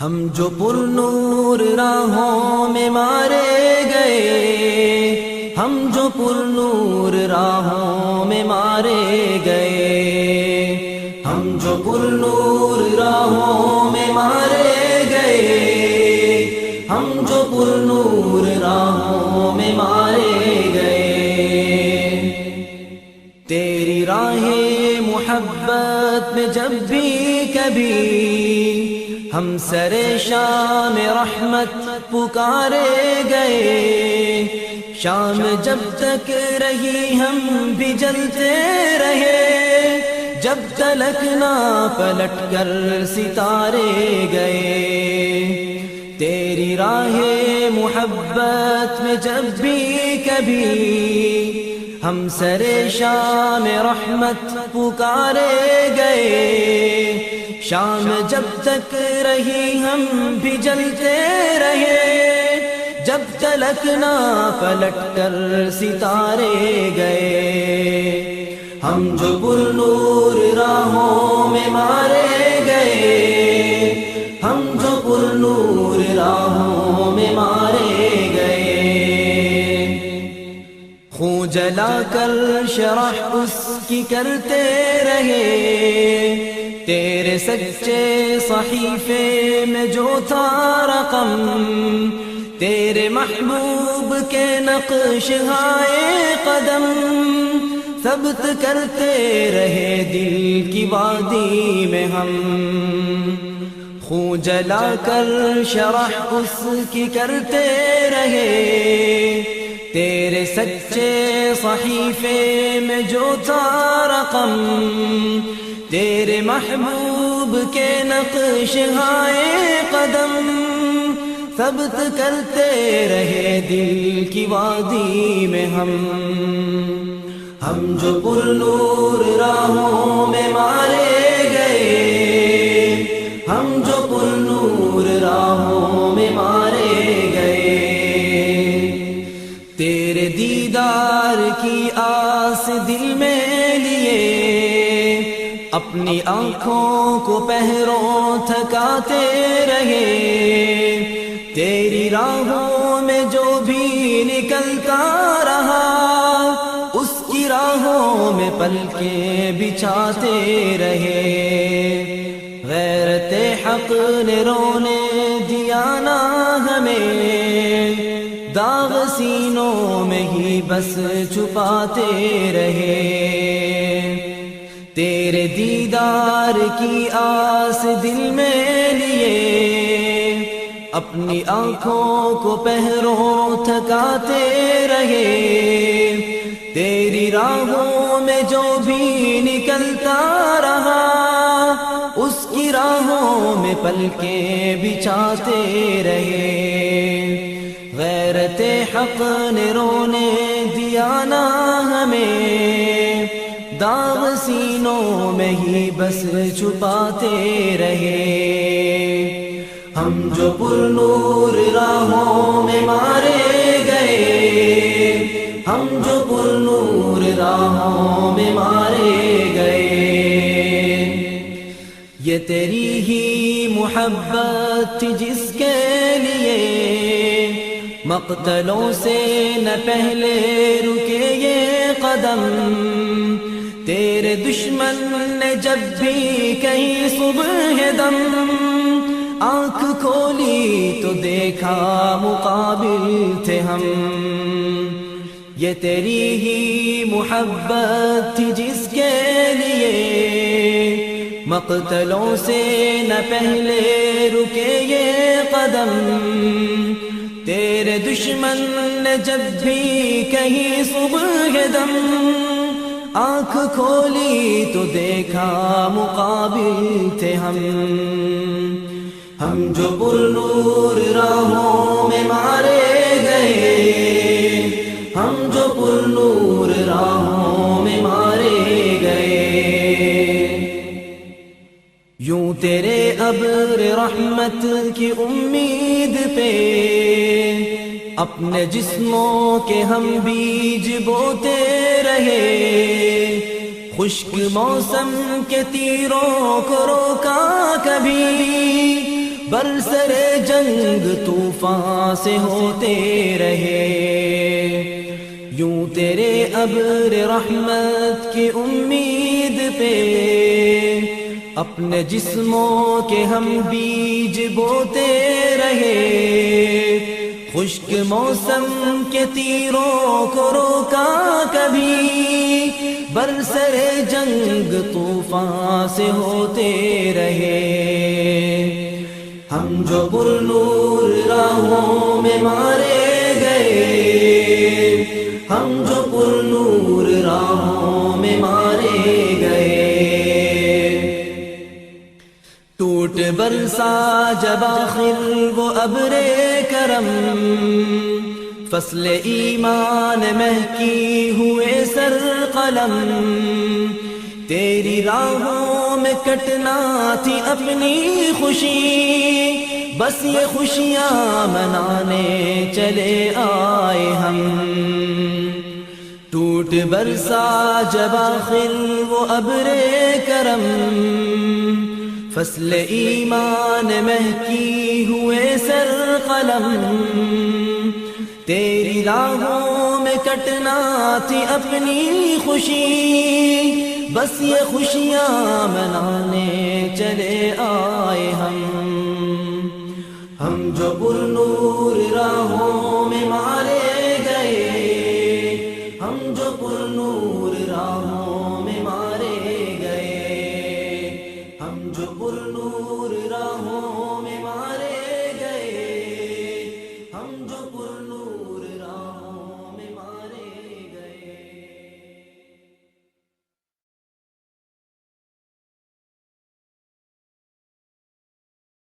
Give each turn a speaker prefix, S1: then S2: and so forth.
S1: ہم جو پر نور راہوں میں مارے گئے، ہم جو پر نور راہوں میں مارے گئے، ہم جو پر نور راہوں میں مارے گئے، ہم جو پر نور راہوں میں مارے گئے۔ تیری راہ محبت میں جب بھی کبھی ہم سر شام رحمت پکارے گئے، شام جب تک رہی ہم بھی جلتے رہے، جب تلک نہ پلٹ کر ستارے گئے۔ تیری راہ محبت میں جب بھی کبھی ہم سر شام رحمت پکارے گئے، شام جب تک رہی ہم بھی جلتے رہے، جب تلک نہ پلٹ کر ستارے گئے۔ ہم جو پر نور راہوں میں مارے گئے، ہم جو پر نور راہوں میں مارے گئے۔ خون جلا کر شرح اس کی کرتے رہے، تیرے سچے صحیفے میں جو تھا رقم، تیرے محبوب کے نقش ہائے قدم، ثبت کرتے رہے دل کی وادی میں ہم۔ خون جلا کر شرح اس کی کرتے رہے، تیرے سچے صحیفے میں جو تھا رقم، تیرے محبوب کے نقش ہائے قدم، ثبت کرتے رہے دل کی وادی میں ہم۔ ہم جو پر نور راہوں میں مارے گئے، ہم جو پر نور راہوں میں مارے گئے۔ تیرے دیدار کی آس دل میں لیے، اپنی آنکھوں کو پہروں تھکاتے رہے، تیری راہوں میں جو بھی نکلتا رہا، اس کی راہوں میں پلکیں بچھاتے رہے۔ غیرت حق نے رونے دیا نہ ہمیں، داغ سینوں میں ہی بس چھپاتے رہے۔ تیرے دیدار کی آس دل میں لیے، اپنی آنکھوں کو پہروں تھکاتے رہے، تیری راہوں میں جو بھی نکلتا رہا، اس کی راہوں میں پلکیں بچھاتے رہے۔ غیرت حق نے رونے دیا نہ ہمیں، داغ سینوں میں ہی بس چھپاتے رہے۔ ہم جو پر نور راہوں میں مارے گئے، ہم جو پر نور راہوں میں مارے گئے۔ یہ تیری ہی محبت تھی جس کے لیے مقتلوں سے نہ پہلے رکے یہ قدم، تیرے دشمن نے جب بھی کہیں صبح دم آنکھ کھولی تو دیکھا مقابل تھے ہم۔ یہ تیری ہی محبت تھی جس کے لیے مقتلوں سے نہ پہلے رکے یہ قدم، تیرے دشمن نے جب بھی کہیں صبح دم آنکھ کھولی تو دیکھا مقابل تھے ہم۔ ہم جو پر نور راہوں میں مارے گئے، ہم جو پر نور راہوں میں مارے گئے۔ یوں تیرے ابر رحمت کی امید پہ اپنے جسموں کے ہم بیج بوتے رہے، خشک موسم کے تیروں کو روکا کبھی، برسر جنگ طوفان سے ہوتے رہے، یوں تیرے ابر رحمت کی امید پہ اپنے جسموں کے ہم بیج بوتے رہے، خشک موسم کے تیروں کو روکا کبھی، برسر جنگ طوفان سے ہوتے رہے، ہم جو پر نور راہوں میں مارے گئے، ہم جو پر نور راہوں میں مارے گئے، ٹوٹ برسا جب آخر وہ ابر کرم، فصل ایمان مہکی ہوئے سر قلم، تیری راہوں میں کٹنا تھی اپنی خوشی، بس یہ خوشیاں منانے چلے آئے ہم، ٹوٹ برسا جب آخر وہ ابر کرم، فصل ایمان مہکی ہوئے سر قلم، تیری راہوں میں کٹنا تھی اپنی خوشی، بس یہ خوشیاں منانے چلے آئے ہم۔